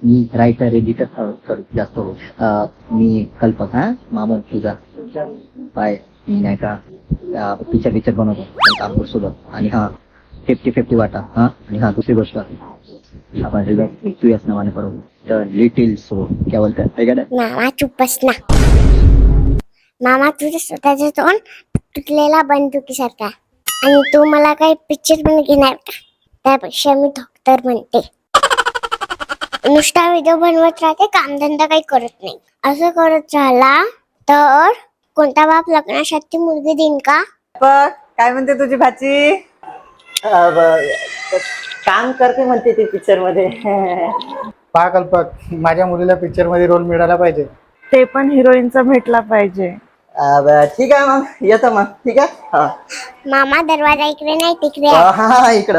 मी writer editor जास्त मी कल्पक हा मामा तुझा पाय मी नाही का पिक्चर बनवतो काम सोबत आणि हा 50-50 वाटा हा आणि हा दुसरी गोष्ट आपण तू याच नावाने करू द लिटिल सो क्या बोलतात है का मामा चुप बस ना. मामा तुझं स्वतःचं तोंड तुटलेला बंदुकीसारखा आणि तू मला काही पिक्चर पण घेणार का? त्यापेक्षा मी डॉक्टर म्हणते. नुसता व्हिडिओ बनवत राहते, कामधंदा काही करत नाही. असं करत राहिला तर कोणता बाप लग्नासाठी मुलगी देईन का? काय म्हणते तुझी भाची? काम करते म्हणते ती पिक्चर मध्ये. पहा कल्पक माझ्या मुलीला पिक्चर मध्ये रोल मिळाला पाहिजे. ते पण हिरोईनचा भेटला पाहिजे. ठीक आहे मग येतो मग. ठीक आहे. मामा दरवाजा इकडे नाही तिकडे आहे. हा इकडं